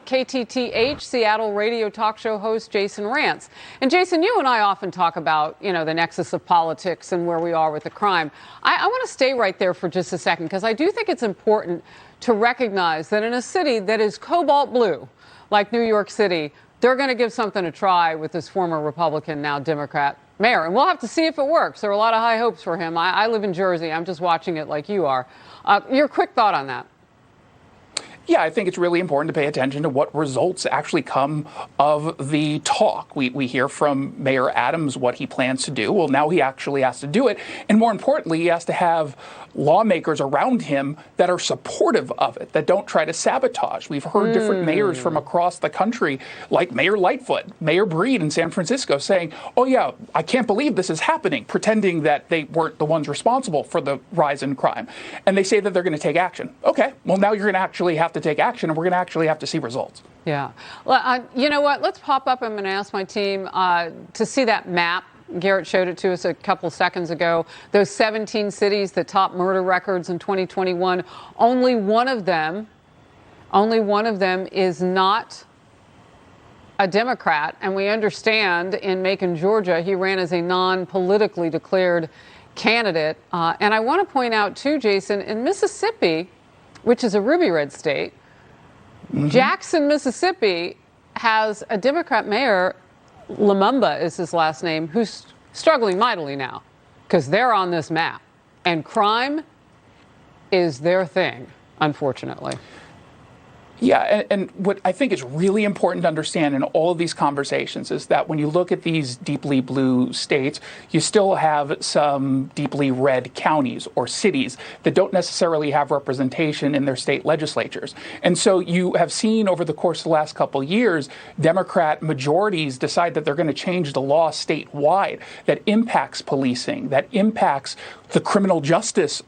KTTH Seattle radio talk show host Jason Rantz. And Jason, you and I often talk about, the nexus of politics and where we are with the crime. I want to stay right there for just a second, because I do think it's important to recognize that in a city that is cobalt blue, like New York City, they're going to give something a try with this former Republican, now Democrat mayor. And we'll have to see if it works. There are a lot of high hopes for him. I live in Jersey. I'm just watching it like you are. Your quick thought on that. Yeah, I think it's really important to pay attention to what results actually come of the talk. We hear from Mayor Adams what he plans to do. Well, now he actually has to do it. And more importantly, he has to have lawmakers around him that are supportive of it, that don't try to sabotage. We've heard different mayors from across the country, like Mayor Lightfoot, Mayor Breed in San Francisco, saying, oh, yeah, I can't believe this is happening, pretending that they weren't the ones responsible for the rise in crime. And they say that they're going to take action. OK, well, now you're going to actually have to take action, and we're going to actually have to see results. Yeah. Well, you know what? Let's pop up. I'm going to ask my team to see that map. Garrett showed it to us a couple seconds ago. Those 17 cities that top murder records in 2021, only one of them is not a Democrat. And we understand in Macon, Georgia, he ran as a non-politically declared candidate. And I want to point out, too, Jason, in Mississippi, which is a ruby red state, Jackson, Mississippi, has a Democrat mayor. Lumumba is his last name, who's struggling mightily now because they're on this map and crime is their thing, unfortunately. Yeah, and what I think is really important to understand in all of these conversations is that when you look at these deeply blue states, you still have some deeply red counties or cities that don't necessarily have representation in their state legislatures. And so you have seen over the course of the last couple of years, Democrat majorities decide that they're going to change the law statewide that impacts policing, that impacts the criminal justice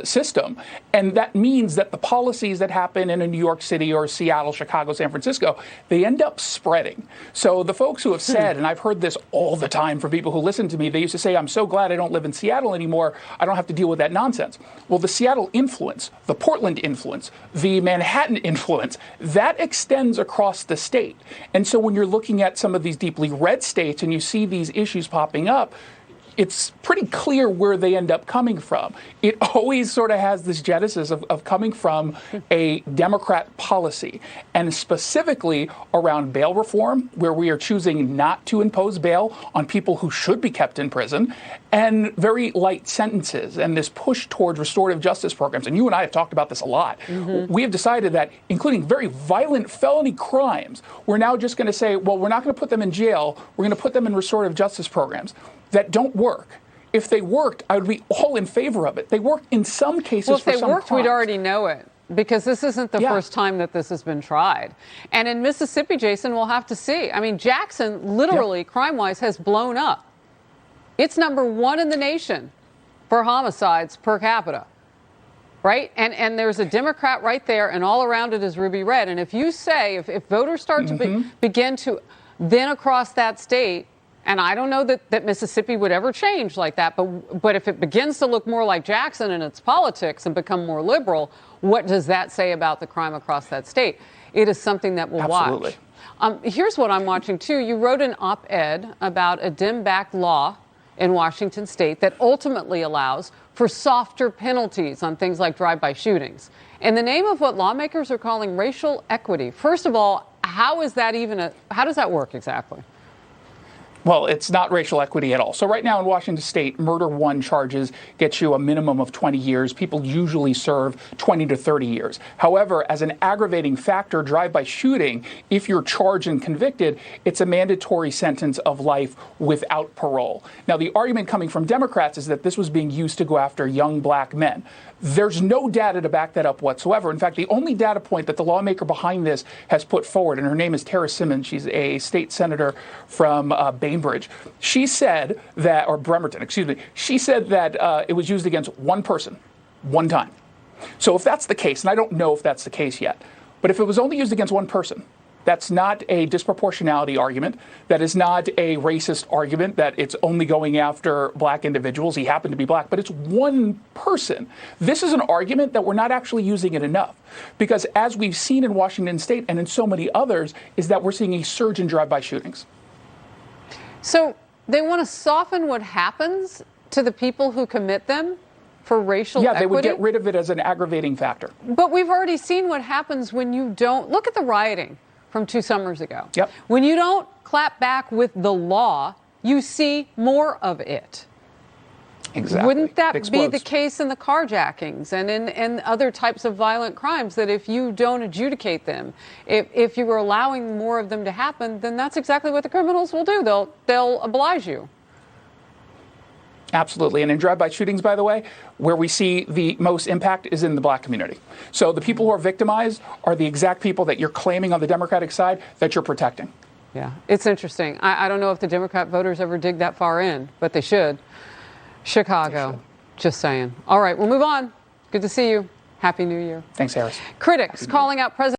system. And that means that the policies that happen in a New York City or Seattle, Chicago, San Francisco, they end up spreading. So the folks who have said, and I've heard this all the time from people who listen to me, they used to say, I'm so glad I don't live in Seattle anymore. I don't have to deal with that nonsense. Well, the Seattle influence, the Portland influence, the Manhattan influence, that extends across the state. And so when you're looking at some of these deeply red states and you see these issues popping up, it's pretty clear where they end up coming from. It always sort of has this genesis of coming from a Democrat policy, and specifically around bail reform, where we are choosing not to impose bail on people who should be kept in prison, and very light sentences, and this push towards restorative justice programs. And you and I have talked about this a lot. We have decided that, including very violent felony crimes, we're now just going to say, well, we're not going to put them in jail. We're going to put them in restorative justice programs that don't work. If they worked, I would be all in favor of it. They work in some cases for some crimes. Well, if they worked, we'd already know it, because this isn't the first time that this has been tried. And in Mississippi, Jason, we'll have to see. I mean, Jackson, literally, crime-wise, has blown up. It's #1 in the nation for homicides per capita, right? And there's a Democrat right there, and all around it is ruby red. And if you say, if voters start to begin to then across that state, and I don't know that Mississippi would ever change like that, but if it begins to look more like Jackson in its politics and become more liberal, what does that say about the crime across that state? It is something that we'll watch. Here's what I'm watching, too. You wrote an op-ed about a Dem-backed law in Washington state that ultimately allows for softer penalties on things like drive-by shootings in the name of what lawmakers are calling racial equity. First of all, how does that work exactly? Well, it's not racial equity at all. So right now in Washington state, murder one charges get you a minimum of 20 years. People usually serve 20 to 30 years. However, as an aggravating factor, drive-by shooting, if you're charged and convicted, it's a mandatory sentence of life without parole. Now, the argument coming from Democrats is that this was being used to go after young black men. There's no data to back that up whatsoever. In fact, the only data point that the lawmaker behind this has put forward, and her name is Tara Simmons, she's a state senator from Bainbridge. She said that, or Bremerton, excuse me, she said that it was used against one person, one time. So if that's the case, and I don't know if that's the case yet, but if it was only used against one person, That's not a disproportionality argument. That is not a racist argument that it's only going after black individuals. He happened to be black, but it's one person. This is an argument that we're not actually using it enough, because as we've seen in Washington State and in so many others, is that we're seeing a surge in drive-by shootings. So they want to soften what happens to the people who commit them for racial equity? Yeah, they would get rid of it as an aggravating factor. But we've already seen what happens when you don't. Look at the rioting from 2 summers ago. Yep. When you don't clap back with the law, you see more of it. Exactly. Wouldn't that be the case in the carjackings and in other types of violent crimes, that if you don't adjudicate them, if you are allowing more of them to happen, then that's exactly what the criminals will do. They'll oblige you. Absolutely. And in drive-by shootings, by the way, where we see the most impact is in the black community. So the people who are victimized are the exact people that you're claiming on the Democratic side that you're protecting. Yeah, it's interesting. I don't know if the Democrat voters ever dig that far in, but they should. Chicago, just saying. All right, we'll move on. Good to see you. Happy New Year. Thanks, Harris. Critics calling out President